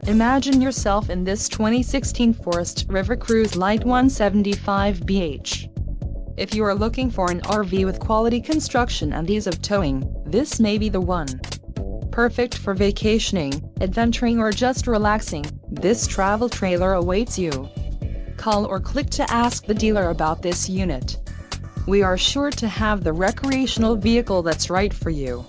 Imagine yourself in this 2016 Forest River Cruise Lite 175BH. If you are looking for an RV with quality construction and ease of towing, this may be the one. Perfect for vacationing, adventuring or just relaxing, this travel trailer awaits you. Call or click to ask the dealer about this unit. We are sure to have the recreational vehicle that's right for you.